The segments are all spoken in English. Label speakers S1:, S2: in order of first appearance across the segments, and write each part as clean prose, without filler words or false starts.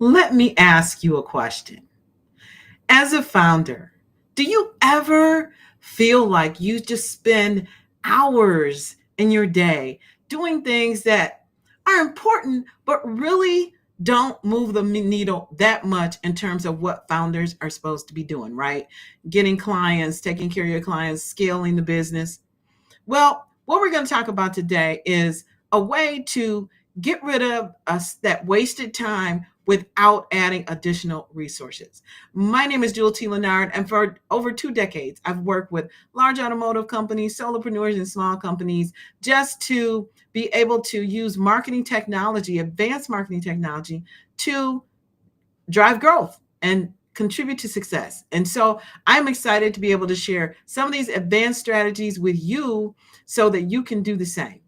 S1: Let me ask you a question. As a founder, do you ever feel like you just spend hours in your day doing things that are important, but really don't move the needle that much in terms of what founders are supposed to be doing, right? Getting clients, taking care of your clients, scaling the business. Well, what we're going to talk about today is a way to get rid of us that wasted time without adding additional resources. My name is Jewel T. Leonard, and for over 2 decades, I've worked with large automotive companies, solopreneurs, and small companies just to be able to use marketing technology, advanced marketing technology, to drive growth and contribute to success. And so I'm excited to be able to share some of these advanced strategies with you so that you can do the same.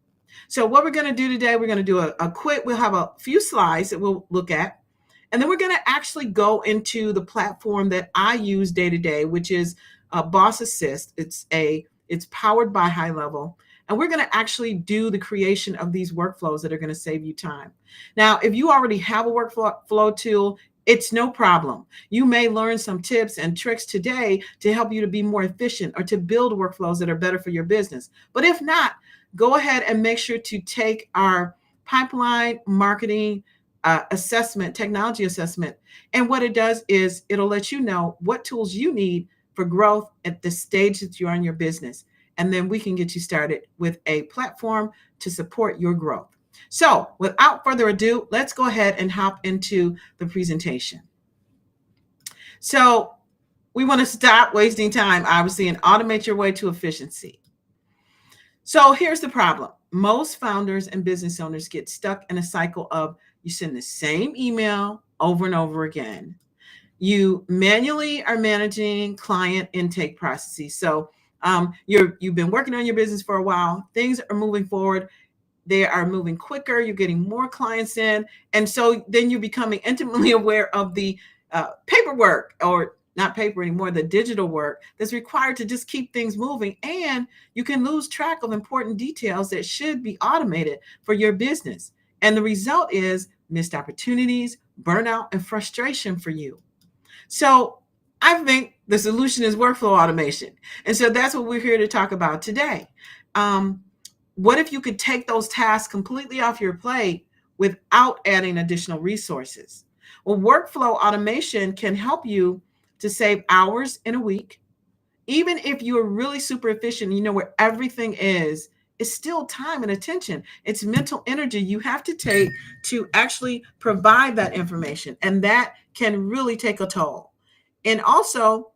S1: So what we're going to do today, we're going to do a quick, we'll have a few slides that we'll look at. And then we're going to actually go into the platform that I use day to day, which is Boss Assist. It's powered by High Level. And we're going to actually do the creation of these workflows that are going to save you time. Now, if you already have a workflow tool, it's no problem. You may learn some tips and tricks today to help you to be more efficient or to build workflows that are better for your business. But if not, go ahead and make sure to take our pipeline marketing assessment, technology assessment. And what it does is it'll let you know what tools you need for growth at the stage that you're in your business. And then we can get you started with a platform to support your growth. So without further ado, let's go ahead and hop into the presentation. So we want to stop wasting time, obviously, and automate your way to efficiency. So here's the problem. Most founders and business owners get stuck in a cycle of you send the same email over and over again. You manually are managing client intake processes. So you've been working on your business for a while. Things are moving forward. They are moving quicker. You're getting more clients in. And so then you're becoming intimately aware of the paperwork, or not paper anymore, the digital work that's required to just keep things moving. And you can lose track of important details that should be automated for your business. And the result is missed opportunities, burnout, and frustration for you. So I think the solution is workflow automation. And so that's what we're here to talk about today. What if you could take those tasks completely off your plate without adding additional resources? Well, workflow automation can help you to save hours in a week. Even if you're really super efficient, you know where everything is, it's still time and attention. It's mental energy you have to take to actually provide that information. And that can really take a toll. And also,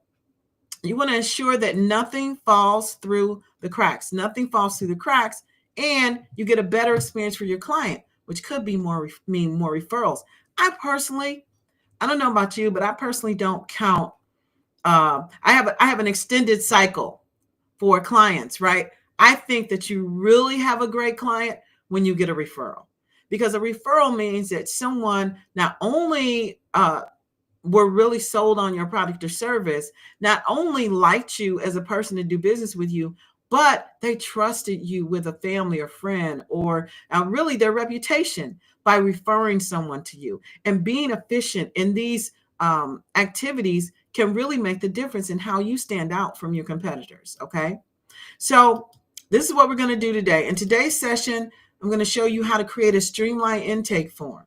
S1: you want to ensure that nothing falls through the cracks. Nothing falls through the cracks, and you get a better experience for your client, which could be more referrals. I don't know about you, but I personally don't count. I have an extended cycle for clients, right? I think that you really have a great client when you get a referral, because a referral means that someone not only were really sold on your product or service, not only liked you as a person to do business with you, but they trusted you with a family or friend, or really their reputation by referring someone to you. And being efficient in these activities can really make the difference in how you stand out from your competitors. Okay. So this is what we're going to do today. In today's session, I'm going to show you how to create a streamlined intake form.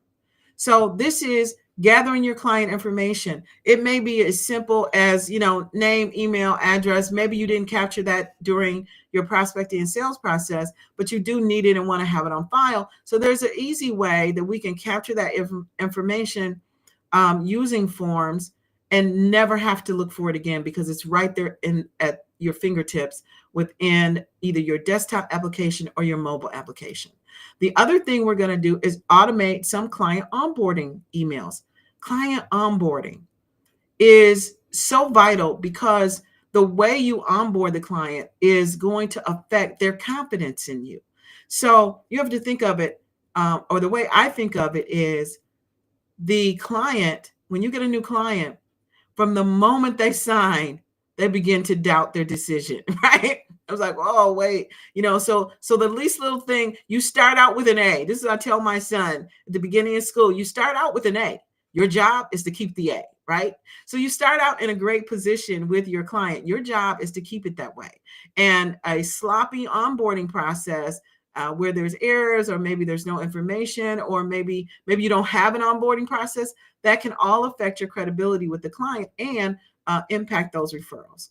S1: So this is gathering your client information. It may be as simple as, name, email, address. Maybe you didn't capture that during your prospecting and sales process, but you do need it and want to have it on file. So there's an easy way that we can capture that information using forms and never have to look for it again, because it's right there at your fingertips within either your desktop application or your mobile application. The other thing we're going to do is automate some client onboarding emails. Client onboarding is so vital because the way you onboard the client is going to affect their confidence in you. So you have to think of it, or the way I think of it is the client, when you get a new client, from the moment they sign, they begin to doubt their decision, right? I was like, oh, wait, so the least little thing, you start out with an A. This is what I tell my son at the beginning of school. You start out with an A. Your job is to keep the A, right? So you start out in a great position with your client. Your job is to keep it that way. And a sloppy onboarding process where there's errors, or maybe there's no information, or maybe you don't have an onboarding process, that can all affect your credibility with the client and impact those referrals.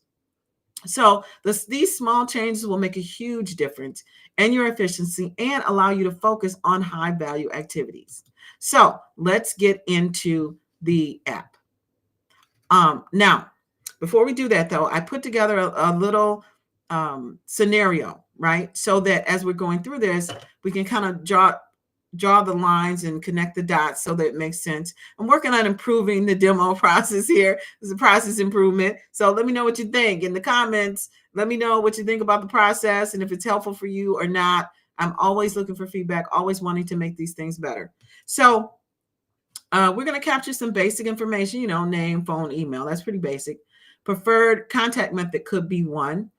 S1: So these small changes will make a huge difference in your efficiency and allow you to focus on high value activities. So let's get into the app. Now, before we do that though, I put together a little scenario, right? So that as we're going through this, we can kind of draw the lines and connect the dots so that it makes sense. I'm working on improving the demo process here. It's a process improvement. So let me know what you think in the comments. Let me know what you think about the process and if it's helpful for you or not. I'm always looking for feedback, always wanting to make these things better. So we're going to capture some basic information, name, phone, email. That's pretty basic. Preferred contact method could be one.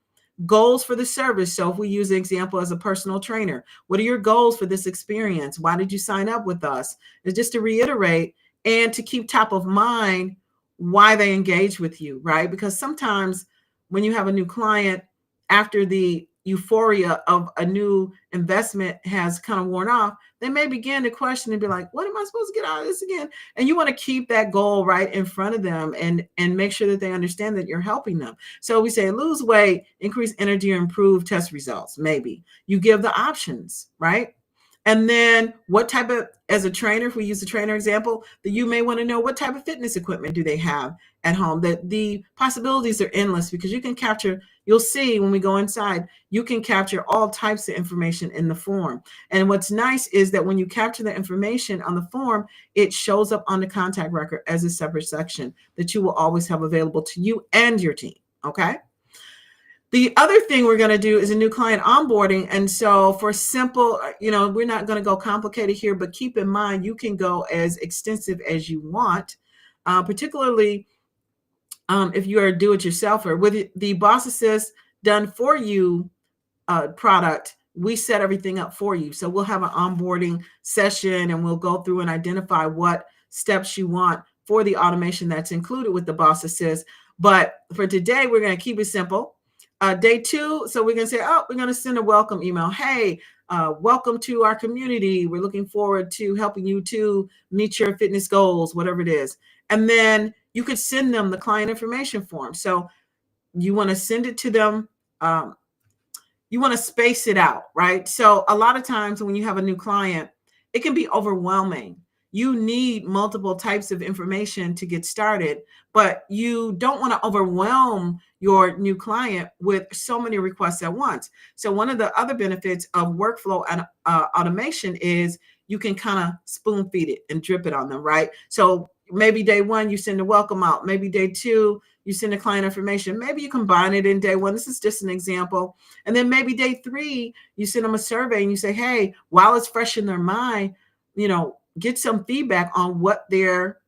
S1: Goals for the service. So if we use an example as a personal trainer, what are your goals for this experience? Why did you sign up with us? It's just to reiterate and to keep top of mind why they engage with you, right? Because sometimes when you have a new client, after the euphoria of a new investment has kind of worn off, they may begin to question and be like, what am I supposed to get out of this again? And you want to keep that goal right in front of them and make sure that they understand that you're helping them. So we say lose weight, increase energy, or improve test results. Maybe you give the options, right? And then what type of, as a trainer, if we use the trainer example, that you may want to know what type of fitness equipment do they have at home. That the possibilities are endless because you can capture, you'll see when we go inside, you can capture all types of information in the form. And what's nice is that when you capture the information on the form, it shows up on the contact record as a separate section that you will always have available to you and your team, okay? The other thing we're going to do is a new client onboarding. And so for simple, we're not going to go complicated here, but keep in mind, you can go as extensive as you want, particularly if you are a do-it-yourselfer. With the Boss Assist done for you product, we set everything up for you. So we'll have an onboarding session and we'll go through and identify what steps you want for the automation that's included with the Boss Assist. But for today, we're going to keep it simple. Day 2, so we're going to say, we're going to send a welcome email. Hey, welcome to our community. We're looking forward to helping you to meet your fitness goals, whatever it is. And then you could send them the client information form. So you want to send it to them. You want to space it out, right? So a lot of times when you have a new client, it can be overwhelming. You need multiple types of information to get started, but you don't want to overwhelm your new client with so many requests at once. So one of the other benefits of workflow and automation is you can kind of spoon feed it and drip it on them, right? So maybe day 1, you send a welcome out. Maybe day 2, you send the client information. Maybe you combine it in day 1. This is just an example. And then maybe day 3, you send them a survey and you say, hey, while it's fresh in their mind, get some feedback on what their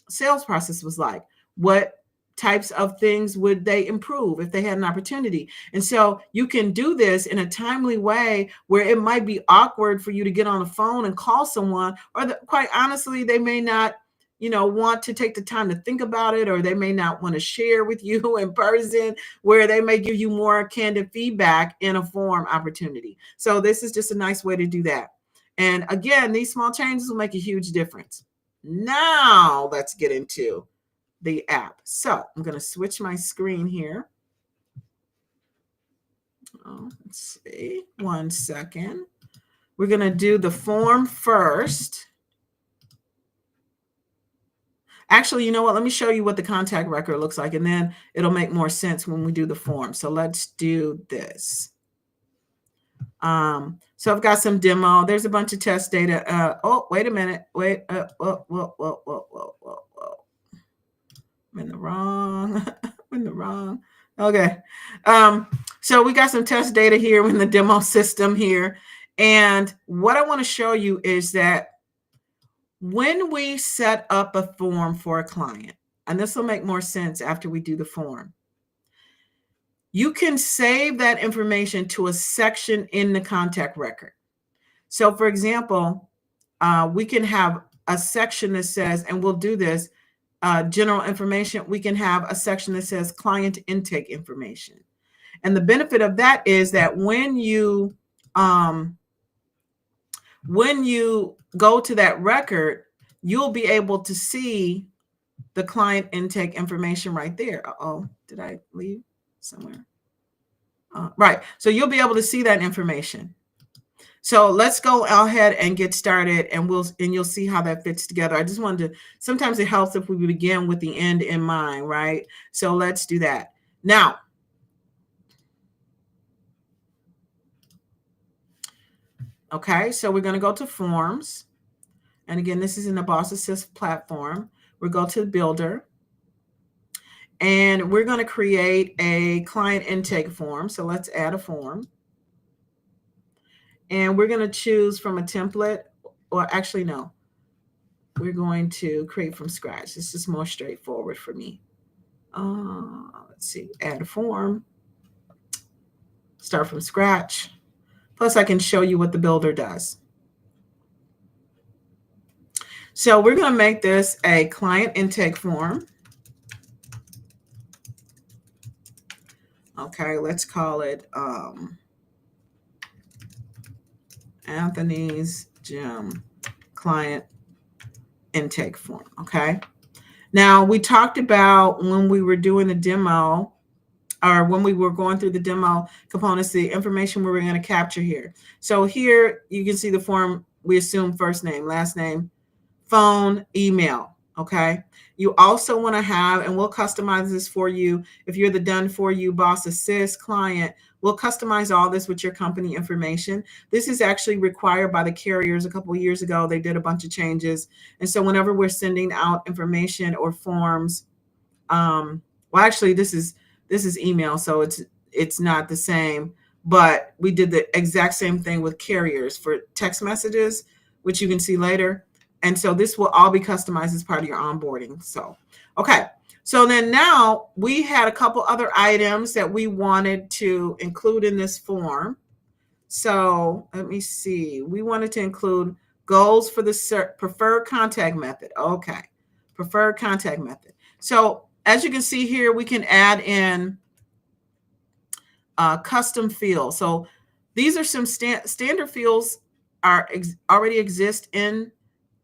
S1: sales process was like. What types of things would they improve if they had an opportunity? And so you can do this in a timely way where it might be awkward for you to get on the phone and call someone, or quite honestly, they may not want to take the time to think about it, or they may not want to share with you in person, where they may give you more candid feedback in a form opportunity. So this is just a nice way to do that. And again, these small changes will make a huge difference. Now let's get into the app. So I'm going to switch my screen here. Let's see, 1 second. We're going to do the form first. Actually, you know what? Let me show you what the contact record looks like, and then it'll make more sense when we do the form. So let's do this. So I've got some demo. There's a bunch of test data. Wait a minute. Wait. Whoa. I'm in the wrong. Okay. So we got some test data here in the demo system here. And what I want to show you is that when we set up a form for a client, and this will make more sense after we do the form, you can save that information to a section in the contact record. So for example, we can have a section that says, and we'll do this, general information. We can have a section that says client intake information. And the benefit of that is that when you go to that record, you'll be able to see the client intake information right there. Uh-oh, did I leave somewhere? Right. So you'll be able to see that information. So let's go ahead and get started, and you'll see how that fits together. I just wanted to, sometimes it helps if we begin with the end in mind, right? So let's do that. Now, okay, so we're going to go to forms. And again, this is in the Boss Assist platform. We'll go to the builder. And we're going to create a client intake form. So let's add a form. And we're going to choose from a template, or actually, no. We're going to create from scratch. This is more straightforward for me. Let's see, add a form. Start from scratch. Plus, I can show you what the builder does. So we're going to make this a client intake form. Okay, let's call it Anthony's Gym client intake form. Okay. Now, we talked about when we were doing the demo, or when we were going through the demo components, the information we were going to capture here. So here you can see the form. We assume first name, last name, phone, email. Okay. You also want to have, and we'll customize this for you. If you're the done for you Boss Assist client, we'll customize all this with your company information. This is actually required by the carriers. A couple of years ago, they did a bunch of changes. And so whenever we're sending out information or forms, well, actually this is email, so it's not the same, but we did the exact same thing with carriers for text messages, which you can see later. And so this will all be customized as part of your onboarding. So, okay. So then now we had a couple other items that we wanted to include in this form. So let me see. We wanted to include goals for the preferred contact method. Okay. Preferred contact method. So as you can see here, we can add in custom fields. So these are some standard fields already exist in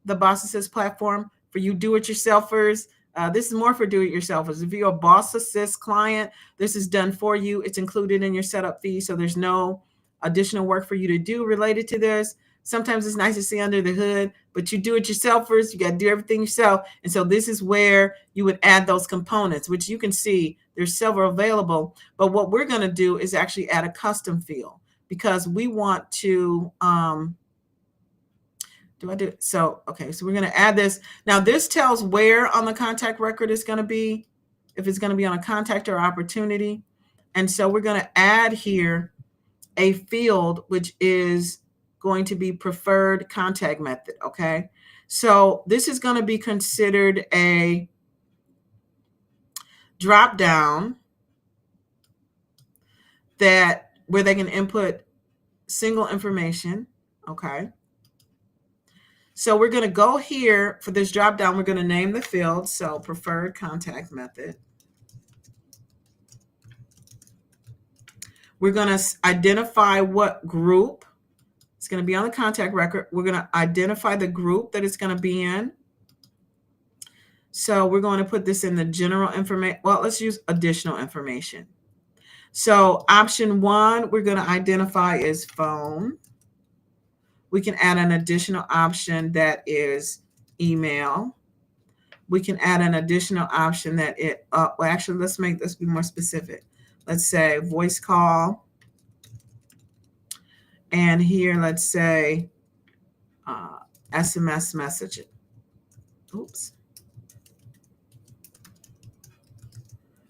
S1: the Boss Assist platform for you do-it-yourselfers. This is more for do-it-yourselfers. If you're a Boss Assist client, this is done for you. It's included in your setup fee, so there's no additional work for you to do related to this. Sometimes it's nice to see under the hood, but you do-it-yourselfers, you got to do everything yourself. And so this is where you would add those components, which you can see there's several available. But what we're going to do is actually add a custom field, because we want to so we're going to add this. Now this tells where on the contact record it's going to be, if it's going to be on a contact or opportunity. And so we're going to add here a field which is going to be preferred contact method. Okay. So this is going to be considered a drop down where they can input single information. Okay. So we're going to go here for this drop down. We're going to name the field. So preferred contact method. We're going to identify what group it's going to be on the contact record. We're going to identify the group that it's going to be in. So we're going to put this in the general information. Well, let's use additional information. So option 1, we're going to identify as phone. We can add an additional option that is email. We can add an additional option that well, actually, let's be more specific. Let's say voice call. And here, let's say SMS messaging. Oops.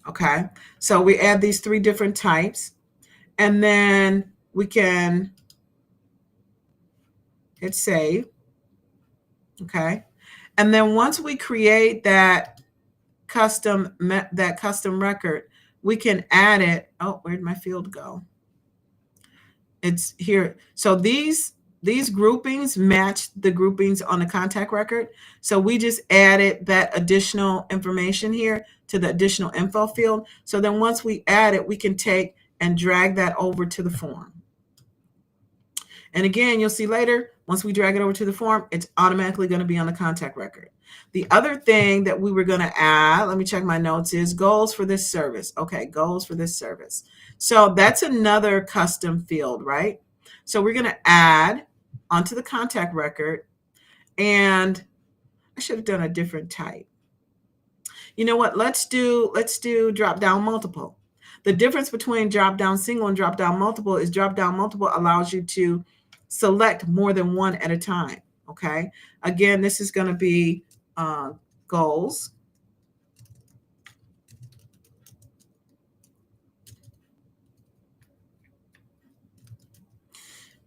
S1: Okay. So we add these 3 different types. And then we can hit save. Okay. And then once we create that custom record, we can add it. Oh, where'd my field go? It's here. So these these groupings match the groupings on the contact record. So we just added that additional information here to the additional info field. So then once we add it, we can take and drag that over to the form. And again, you'll see later, once we drag it over to the form, it's automatically going to be on the contact record. The other thing that we were going to add, let me check my notes, is goals for this service. Okay, goals for this service. So that's another custom field, right? So we're going to add onto the contact record, and I should have done a different type. You know what? Let's do drop down multiple. The difference between drop down single and drop down multiple is drop down multiple allows you to select more than one at a time. Okay. Again, this is going to be goals.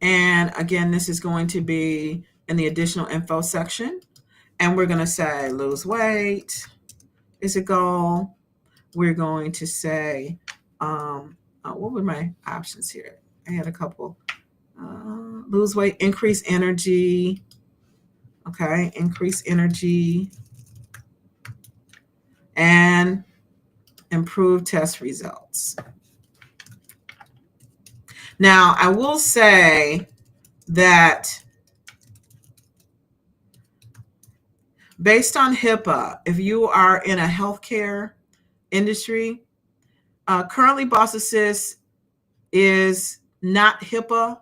S1: And again, this is going to be in the additional info section. And we're going to say lose weight is a goal. We're going to say, what were my options here? I had a couple. Lose weight, increase energy. Okay, increase energy. And improve test results. Now, I will say that based on HIPAA, if you are in a healthcare industry, currently Boss Assist is not HIPAA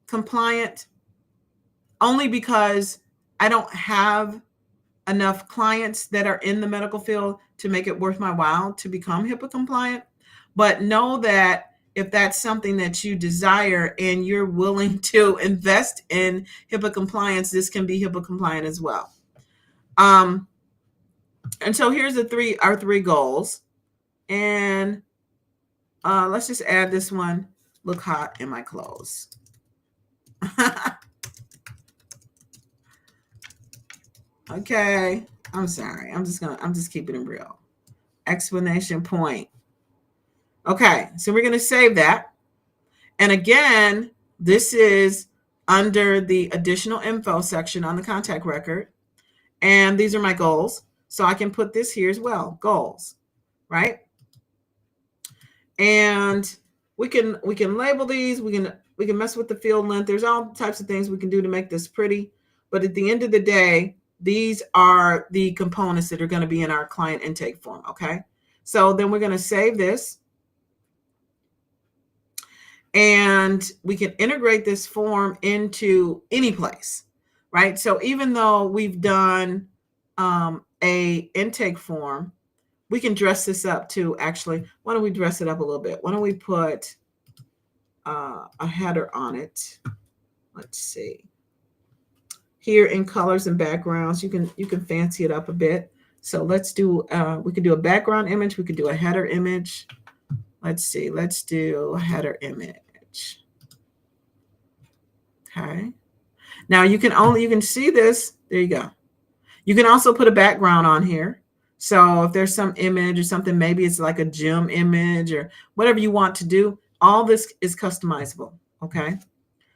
S1: compliant, only because I don't have enough clients that are in the medical field to make it worth my while to become HIPAA compliant. But know that if that's something that you desire and you're willing to invest in HIPAA compliance, this can be HIPAA compliant as well. And so here's our three goals. And let's just add this one. Look hot in my clothes. Okay. I'm sorry. I'm just keeping it real. Explanation point. Okay. So we're going to save that. And again, this is under the additional info section on the contact record. And these are my goals. So I can put this here as well. Goals, right? And we can label these. We can mess with the field length. There's all types of things we can do to make this pretty. But at the end of the day, these are the components that are going to be in our client intake form. Okay. So then we're going to save this. And we can integrate this form into any place, right? So even though we've done a intake form, we can dress this up too. Actually, why don't we dress it up a little bit? Why don't we put a header on it? Let's see. Here in colors and backgrounds, you can fancy it up a bit. So let's do, we could do a background image. We could do a header image. Let's see. Let's do a header image. Okay. Now you can see this. There you go. You can also put a background on here. So if there's some image or something, maybe it's like a gym image or whatever you want to do, all this is customizable. Okay.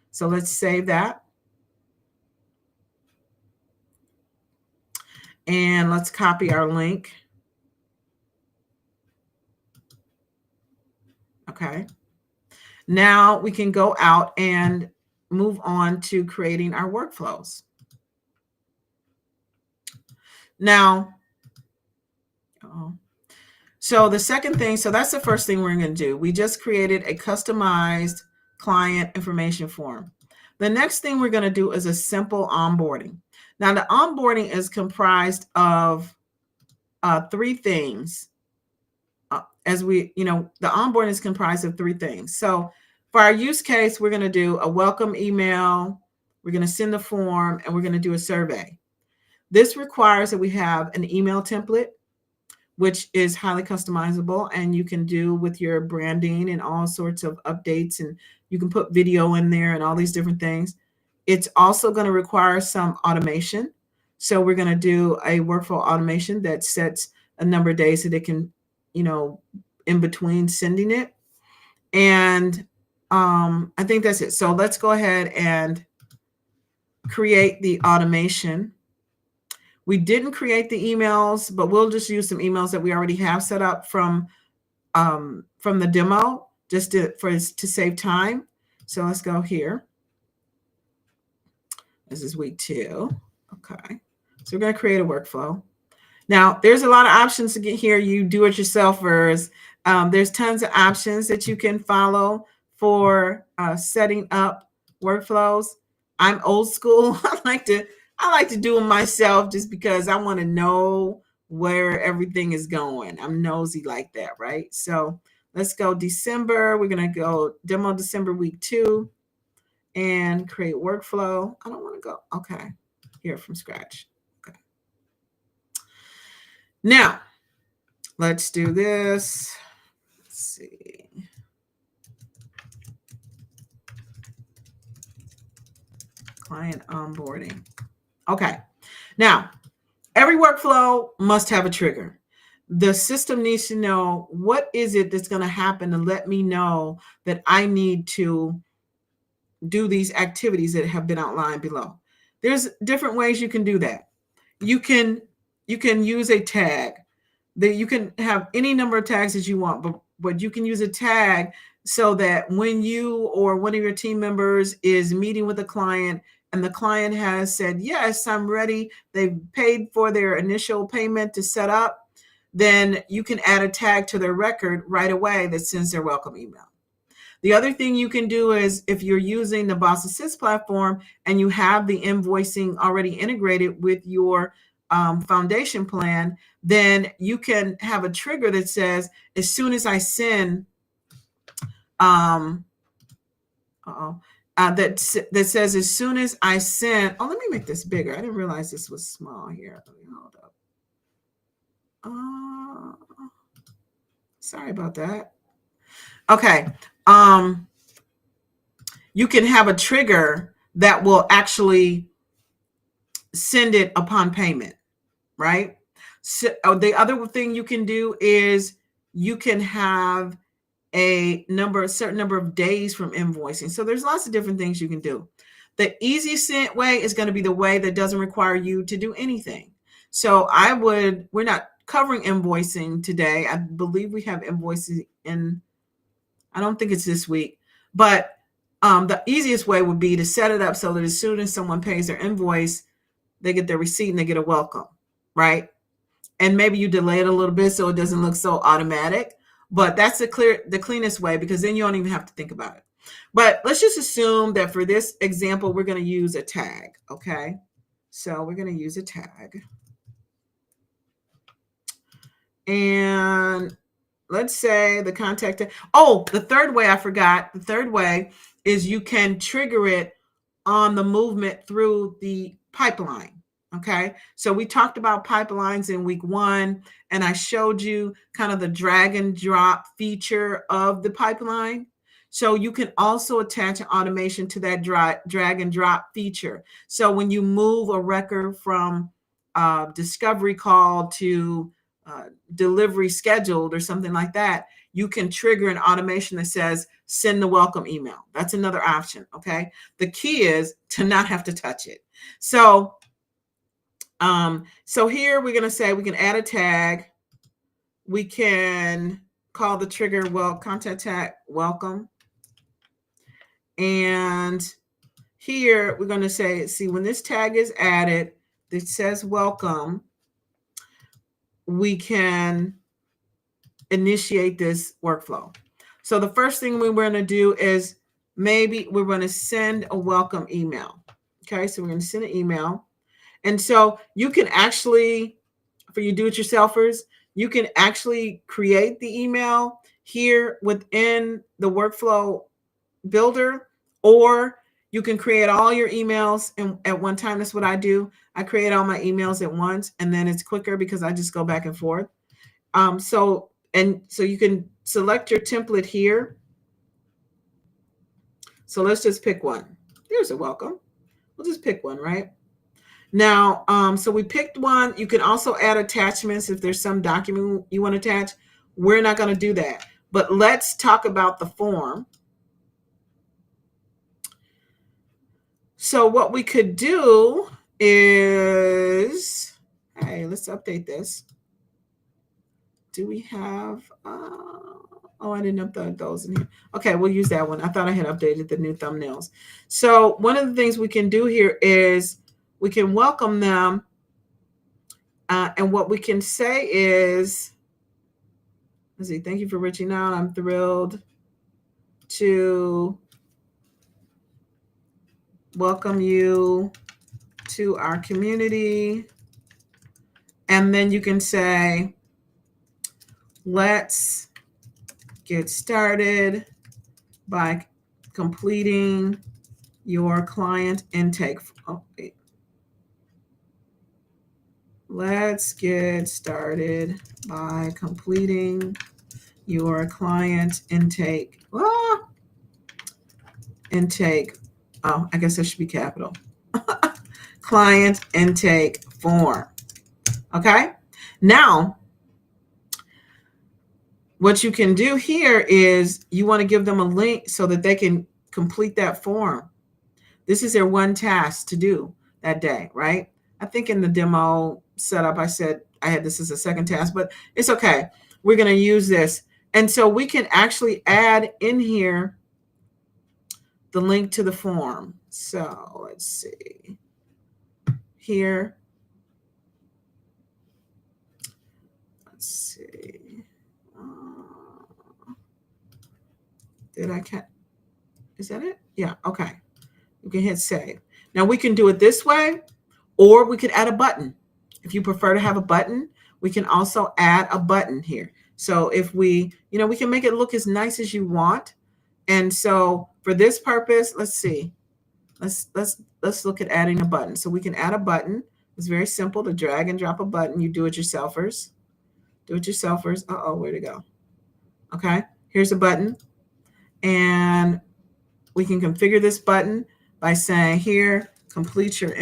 S1: So let's save that. And let's copy our link. Okay. Now we can go out and move on to creating our workflows. Now, so the second thing, so that's the first thing we're going to do. We just created a customized client information form. The next thing we're going to do is a simple onboarding. Now, the onboarding is comprised of three things. The onboarding is comprised of three things. So for our use case, we're going to do a welcome email, we're going to send the form, and we're going to do a survey. This requires that we have an email template, which is highly customizable, and you can do with your branding and all sorts of updates, and you can put video in there and all these different things. It's also going to require some automation. So we're going to do a workflow automation that sets a number of days that it can, in between sending it. And I think that's it. So let's go ahead and create the automation. We didn't create the emails, but we'll just use some emails that we already have set up from the demo, just to save time. So let's go here. This is week 2. Okay. So we're going to create a workflow. Now, there's a lot of options to get here. You do-it-yourselfers. There's tons of options that you can follow for setting up workflows. I'm old school. I like to do them myself just because I want to know where everything is going. I'm nosy like that, right? So let's go December. We're going to go demo December week 2 and create workflow. I don't want to go. Okay. Here from scratch. Okay. Now, let's do this. Let's see. Client onboarding. Okay. Now, every workflow must have a trigger. The system needs to know what is it that's going to happen to let me know that I need to do these activities that have been outlined below. There's different ways you can do that. You can use a tag. That you can have any number of tags that you want, but you can use a tag so that when you or one of your team members is meeting with a client and the client has said, yes, I'm ready, they've paid for their initial payment to set up, then you can add a tag to their record right away that sends their welcome email. The other thing you can do is if you're using the Boss Assist platform and you have the invoicing already integrated with your foundation plan, then you can have a trigger that says, as soon as I send, that says, as soon as I send, let me make this bigger. I didn't realize this was small here. Let me hold up. Sorry about that. Okay. You can have a trigger that will actually send it upon payment, right? So the other thing you can do is you can have a certain number of days from invoicing. So there's lots of different things you can do. The easiest way is going to be the way that doesn't require you to do anything. So we're not covering invoicing today. I believe we have invoicing I don't think it's this week, but the easiest way would be to set it up so that as soon as someone pays their invoice, they get their receipt and they get a welcome, right? And maybe you delay it a little bit so it doesn't look so automatic, but that's the cleanest way, because then you don't even have to think about it. But let's just assume that for this example, we're going to use a tag, okay? So we're going to use a tag. And let's say the contact. The third way I forgot. The third way is you can trigger it on the movement through the pipeline. Okay. So we talked about pipelines in week 1, and I showed you kind of the drag and drop feature of the pipeline. So you can also attach an automation to that drag and drop feature. So when you move a record from discovery call to delivery scheduled or something like that, you can trigger an automation that says, send the welcome email. That's another option. Okay. The key is to not have to touch it. So here we're going to say we can add a tag. We can call the trigger, contact tag welcome. And here we're going to say, see, when this tag is added, that says welcome, we can initiate this workflow. So the first thing we're going to do is maybe we're going to send a welcome email. Okay, so we're going to send an email. And so you can actually, for you do-it-yourselfers, you can actually create the email here within the workflow builder, or you can create all your emails at one time. That's what I do. I create all my emails at once, and then it's quicker because I just go back and forth. So you can select your template here. So let's just pick one. There's a welcome. We'll just pick one, right? Now, so we picked one. You can also add attachments if there's some document you want to attach. We're not going to do that. But let's talk about the form. So what we could do is, hey, let's update this. Do we have, oh, I didn't upload those in here. Okay, we'll use that one. I thought I had updated the new thumbnails. So one of the things we can do here is we can welcome them. And what we can say is, let's see, thank you for reaching out. I'm thrilled to welcome you to our community. And then you can say, let's get started by completing your client intake. Oh, wait. Let's get started by completing your client intake. Intake. Oh, I guess that should be capital. Client intake form. Okay. Now, what you can do here is you want to give them a link so that they can complete that form. This is their one task to do that day, right? I think in the demo setup, I said I had this as a second task, but it's okay. We're going to use this. And so we can actually add in here the link to the form. So let's see here. Let's see. Did I catch? Is that it? Yeah. Okay. You can hit save. Now we can do it this way, or we could add a button. If you prefer to have a button, we can also add a button here. So if we, we can make it look as nice as you want. And so for this purpose, let's see. Let's look at adding a button. So we can add a button. It's very simple to drag and drop a button. You do-it-yourselfers. Do-it-yourselfers. Uh-oh, where'd it go? Okay, here's a button. And we can configure this button by saying here, complete your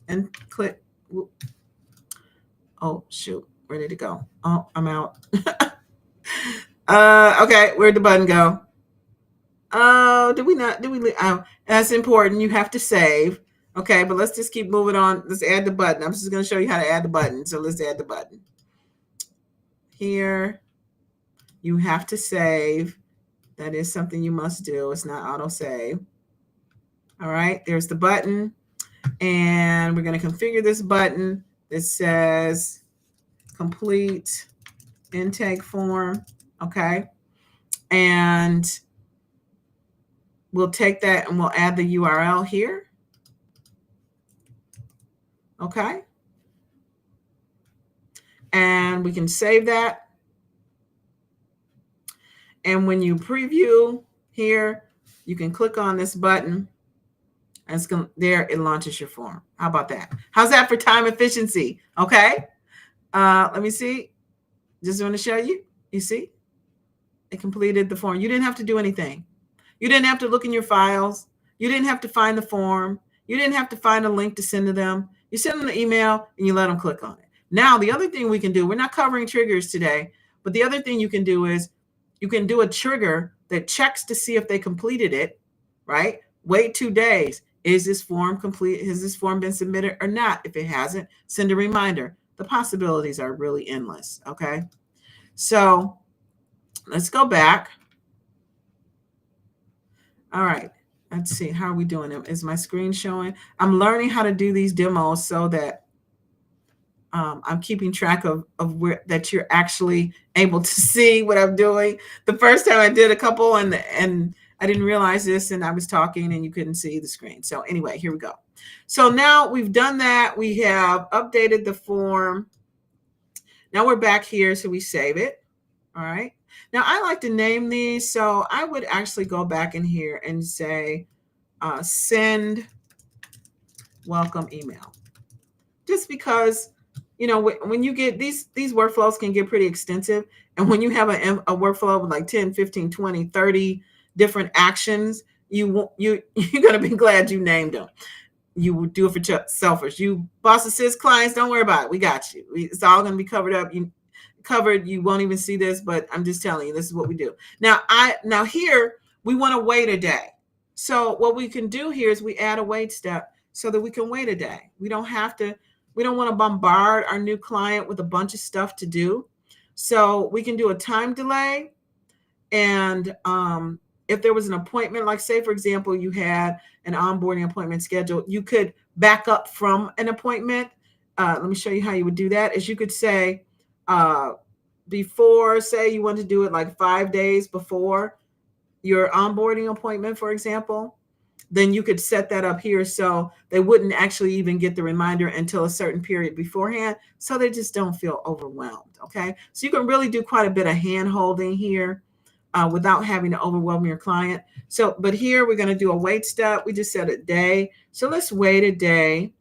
S1: and click. Oh, shoot. Where did it go? Oh, I'm out. Okay, where'd the button go? Oh, did we leave? Oh, that's important. You have to save. Okay, but let's just keep moving on. Let's add the button. I'm just going to show you how to add the button. So let's add the button. Here, you have to save. That is something you must do. It's not auto save. All right, there's the button. And we're going to configure this button that says complete intake form. Okay. And we'll take that and we'll add the URL here. Okay. And we can save that. And when you preview here, you can click on this button. And it's going there, it launches your form. How about that? How's that for time efficiency? Okay. Let me see. Just want to show you. You see? It completed the form. You didn't have to do anything. You didn't have to look in your files. You didn't have to find the form. You didn't have to find a link to send to them. You send them an email and you let them click on it. Now, the other thing we can do, we're not covering triggers today, but the other thing you can do is you can do a trigger that checks to see if they completed it, right? Wait 2 days. Is this form complete? Has this form been submitted or not? If it hasn't, send a reminder. The possibilities are really endless, okay? So let's go back. All right, let's see. How are we doing? Is my screen showing? I'm learning how to do these demos so that I'm keeping track of where that you're actually able to see what I'm doing. The first time I did a couple and I didn't realize this and I was talking and you couldn't see the screen. So anyway, here we go. So now we've done that. We have updated the form. Now we're back here, so we save it. All right. Now I like to name these. So I would actually go back in here and say, send welcome email. Just because, when you get these workflows can get pretty extensive. And when you have a workflow with like 10, 15, 20, 30 different actions, you're going to be glad you named them. You will do it for selfers. You boss assist clients, don't worry about it. We got you. It's all going to be covered up. You won't even see this, but I'm just telling you, this is what we do. Now here, we want to wait a day. So what we can do here is we add a wait step. so that we can wait a day. We don't want to bombard our new client with a bunch of stuff to do. So we can do a time delay. And if there was an appointment, like say, for example, you had an onboarding appointment scheduled, you could back up from an appointment. Let me show you how you would do that. Is you could say, before, say you want to do it like 5 days before your onboarding appointment, for example, then you could set that up here so they wouldn't actually even get the reminder until a certain period beforehand, so they just don't feel overwhelmed. Okay, so you can really do quite a bit of hand holding here without having to overwhelm your client. So, but here we're going to do a wait step. We just said a day, so let's wait a day.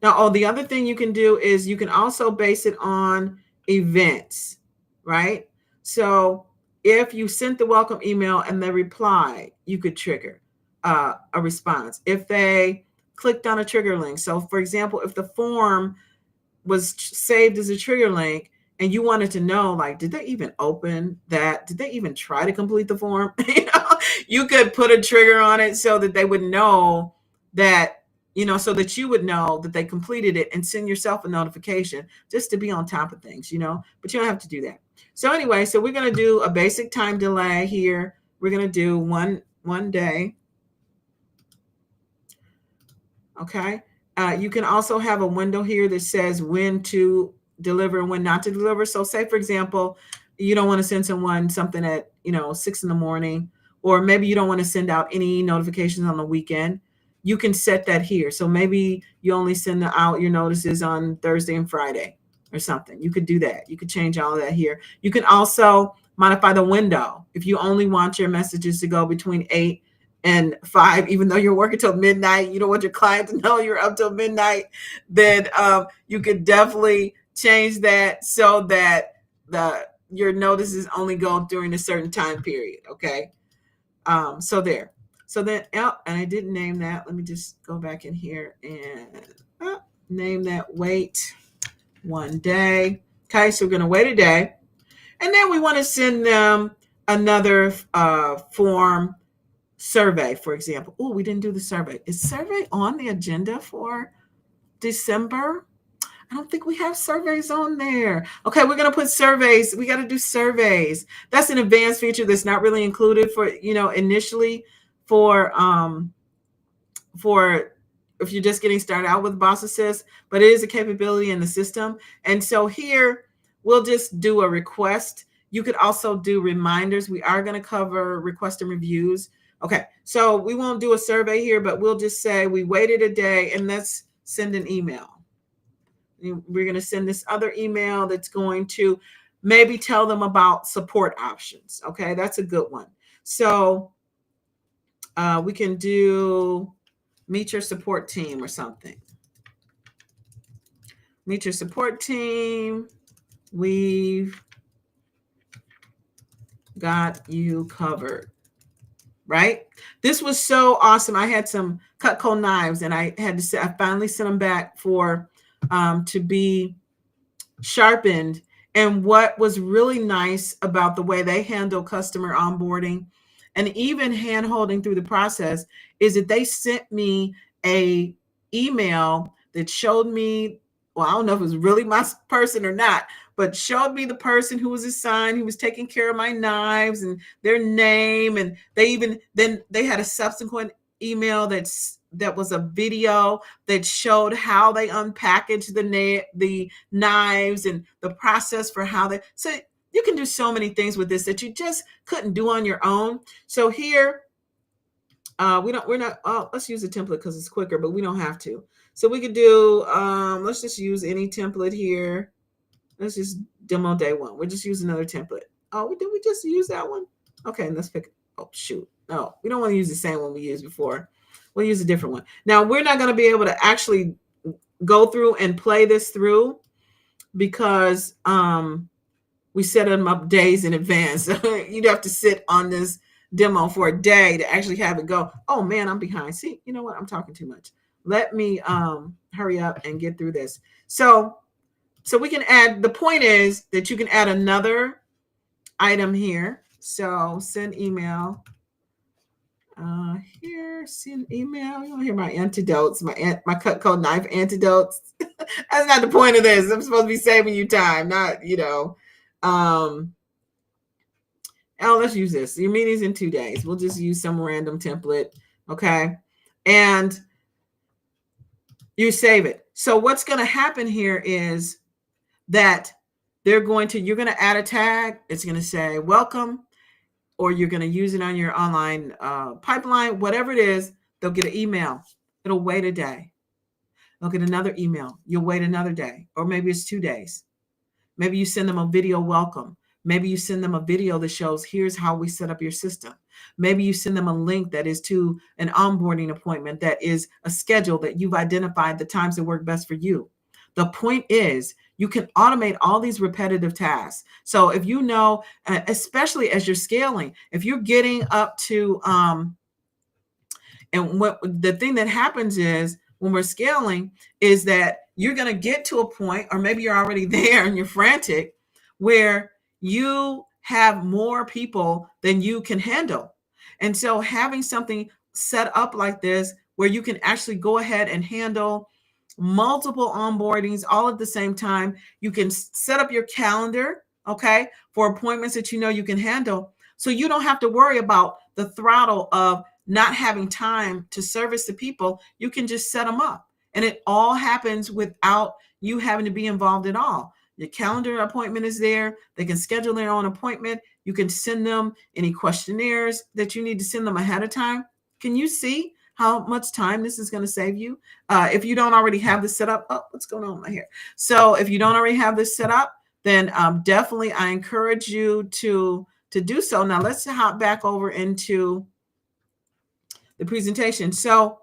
S1: Now, the other thing you can do is you can also base it on events, right? So if you sent the welcome email and they replied, you could trigger a response. If they clicked on a trigger link. So for example, if the form was saved as a trigger link and you wanted to know, like, did they even open that? Did they even try to complete the form? You could put a trigger on it so that they would know that, so that you would know that they completed it and send yourself a notification just to be on top of things, but you don't have to do that. So anyway, so we're going to do a basic time delay here. We're going to do one day. Okay. You can also have a window here that says when to deliver and when not to deliver. So say, for example, you don't want to send someone something at, 6 in the morning, or maybe you don't want to send out any notifications on the weekend. You can set that here. So maybe you only send out your notices on Thursday and Friday or something. You could do that. You could change all of that here. You can also modify the window. If you only want your messages to go between 8 and 5, even though you're working till midnight, you don't want your client to know you're up till midnight, then you could definitely change that so that your notices only go during a certain time period. Okay. So there. So then, and I didn't name that. Let me just go back in here and name that wait one day. Okay. So we're going to wait a day. And then we want to send them another form survey, for example. Oh, we didn't do the survey. Is survey on the agenda for December? I don't think we have surveys on there. Okay, we're going to put surveys. We got to do surveys. That's an advanced feature that's not really included for, initially for if you're just getting started out with Boss Assist, but it is a capability in the system. And so here we'll just do a request. You could also do reminders. We are going to cover request and reviews. Okay, so we won't do a survey here, but we'll just say we waited a day and let's send an email. We're going to send this other email that's going to maybe tell them about support options. Okay, that's a good one. So we can do meet your support team or something. Meet your support team. We've got you covered. Right? This was so awesome. I had some Cutco knives and I finally sent them back to be sharpened. And what was really nice about the way they handle customer onboarding and even hand holding through the process is that they sent me a email that showed me, well, I don't know if it was really my person or not, but showed me the person who was assigned, who was taking care of my knives and their name. And they had a subsequent email that was a video that showed how they unpackaged the knives and the process for how so you can do so many things with this that you just couldn't do on your own. So here, let's use a template because it's quicker, but we don't have to. So we could do, let's just use any template here. Let's just demo day one. We'll just use another template. Oh, did we just use that one? Okay, let's pick, oh shoot. No, we don't want to use the same one we used before. We'll use a different one. Now, we're not going to be able to actually go through and play this through because we set them up days in advance. So you'd have to sit on this demo for a day to actually have it go, oh man, I'm behind. See, you know what? I'm talking too much. Let me hurry up and get through this. So we can add, the point is that you can add another item here. So send email. Here, see an email. You want to hear my antidotes, my Cutco knife antidotes. That's not the point of this. I'm supposed to be saving you time, not, oh, let's use this. Your meeting's in 2 days. We'll just use some random template. Okay. And you save it. So what's going to happen here is that you're going to add a tag. It's going to say welcome, or you're going to use it on your online pipeline, whatever it is. They'll get an email. It'll wait a day. They'll get another email. You'll wait another day, or maybe it's 2 days. Maybe you send them a video welcome. Maybe you send them a video that shows, here's how we set up your system. Maybe you send them a link that is to an onboarding appointment that is a schedule that you've identified the times that work best for you. The point is, you can automate all these repetitive tasks. So if you know, especially as you're scaling, if you're getting up to, and what the thing that happens is when we're scaling is that you're going to get to a point, or maybe you're already there and you're frantic, where you have more people than you can handle. And so having something set up like this, where you can actually go ahead and handle multiple onboardings all at the same time, you can set up your calendar, okay, for appointments that you know you can handle. So you don't have to worry about the throttle of not having time to service the people. You can just set them up, and it all happens without you having to be involved at all. Your calendar appointment is there. They can schedule their own appointment. You can send them any questionnaires that you need to send them ahead of time. Can you see how much time this is going to save you? If you don't already have this set up, oh, what's going on with my hair? So if you don't already have this set up, then definitely I encourage you to do so. Now let's hop back over into the presentation. So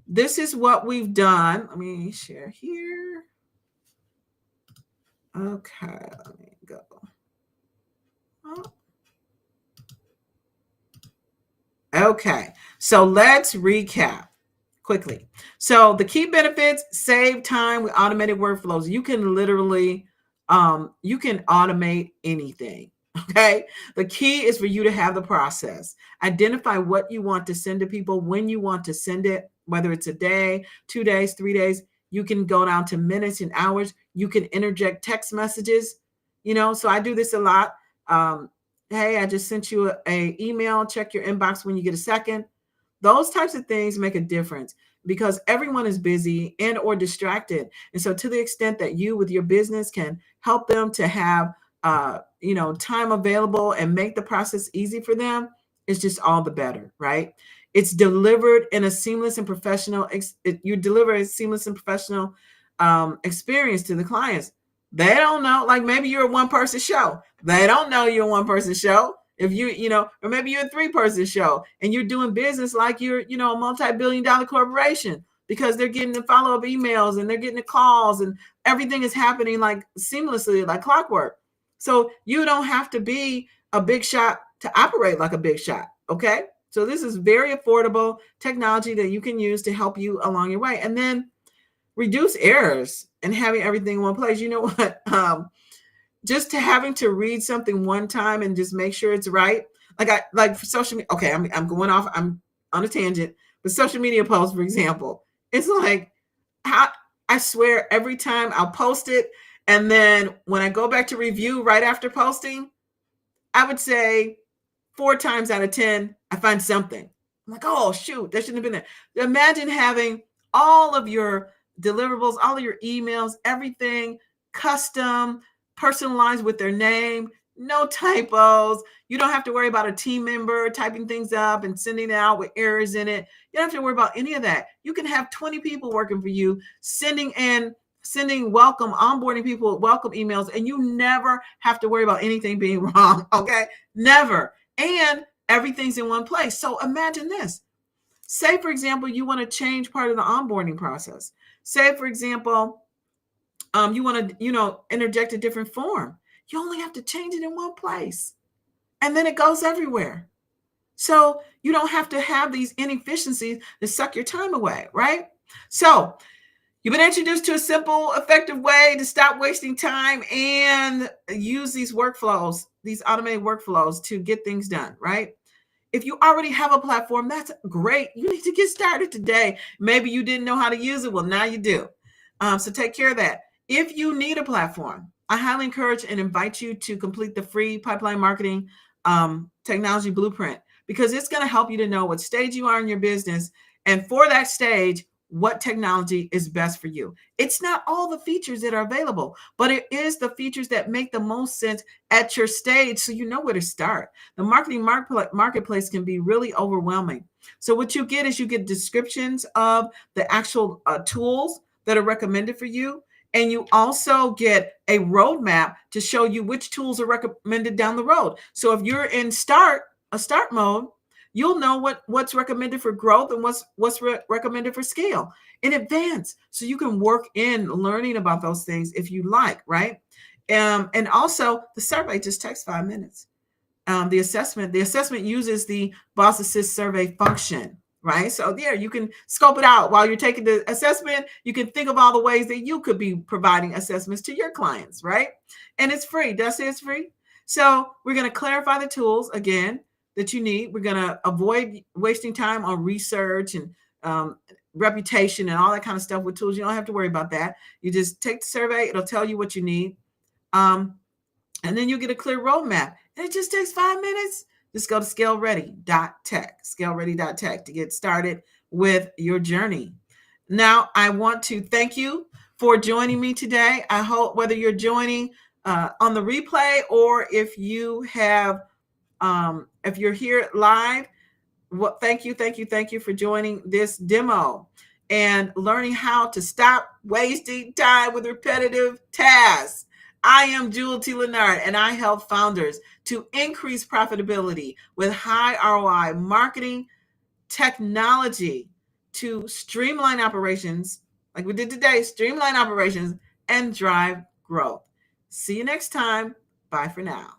S1: this is what we've done. Let me share here. Okay, let me go. Oh. Okay, so let's recap quickly. So the key benefits: save time with automated workflows. You can literally, you can automate anything. Okay, the key is for you to have the process. Identify what you want to send to people, when you want to send it, whether it's a day, 2 days, 3 days. You can go down to minutes and hours. You can interject text messages. So I do this a lot. Hey, I just sent you a email. Check your inbox when you get a second. Those types of things make a difference, because everyone is busy and or distracted. And so to the extent that you with your business can help them to have time available and make the process easy for them, it's just all the better, right? It's delivered in a seamless and professional, you deliver a seamless and professional experience to the clients. They don't know, like maybe you're a one-person show. They don't know you're a one-person show. If or maybe you're a 3-person show and you're doing business like you're, a multi-billion-dollar corporation, because they're getting the follow-up emails and they're getting the calls and everything is happening like seamlessly, like clockwork. So you don't have to be a big shot to operate like a big shot. Okay. So this is very affordable technology that you can use to help you along your way. And then reduce errors and having everything in one place. You know what? Just to having to read something one time and just make sure it's right. Like for social media. Okay, I'm going off. I'm on a tangent. But social media posts, for example, it's like I swear every time I'll post it, and then when I go back to review right after posting, I would say 4 times out of 10 I find something. I'm like, oh shoot, that shouldn't have been there. Imagine having all of your deliverables, all of your emails, everything custom, personalized with their name, no typos. You don't have to worry about a team member typing things up and sending it out with errors in it. You don't have to worry about any of that. You can have 20 people working for you, sending welcome, onboarding people with welcome emails, and you never have to worry about anything being wrong. Okay, never. And everything's in one place. So imagine this. Say, for example, you want to change part of the onboarding process. Say, for example, you want to, interject a different form. You only have to change it in one place, and then it goes everywhere. So you don't have to have these inefficiencies that suck your time away, right? So you've been introduced to a simple, effective way to stop wasting time and use these workflows, these automated workflows, to get things done, right? If you already have a platform, that's great. You need to get started today. Maybe you didn't know how to use it. Well, now you do. So take care of that. If you need a platform, I highly encourage and invite you to complete the free pipeline marketing technology blueprint, because it's going to help you to know what stage you are in your business. And for that stage, what technology is best for you. It's not all the features that are available, but it is the features that make the most sense at your stage, so you know where to start. The marketing marketplace can be really overwhelming. So what you get is you get descriptions of the actual tools that are recommended for you. And you also get a roadmap to show you which tools are recommended down the road. So if you're in start mode, you'll know what's recommended for growth and what's recommended for scale in advance. So you can work in learning about those things if you like, right? And also the survey just takes 5 minutes. The assessment uses the Boss Assist survey function, right? So there, you can scope it out while you're taking the assessment. You can think of all the ways that you could be providing assessments to your clients, right? And it's free. That's it, it's free. So we're going to clarify the tools again that you need. We're going to avoid wasting time on research and reputation and all that kind of stuff with tools. You don't have to worry about that. You just take the survey. It'll tell you what you need. And then you get a clear roadmap. And it just takes 5 minutes. Just go to scaleready.tech to get started with your journey. Now, I want to thank you for joining me today. I hope whether you're joining on the replay or if you have, if you're here live, thank you for joining this demo and learning how to stop wasting time with repetitive tasks. I am Jewel T. Lennard, and I help founders to increase profitability with high ROI marketing technology to streamline operations, like we did today, streamline operations and drive growth. See you next time. Bye for now.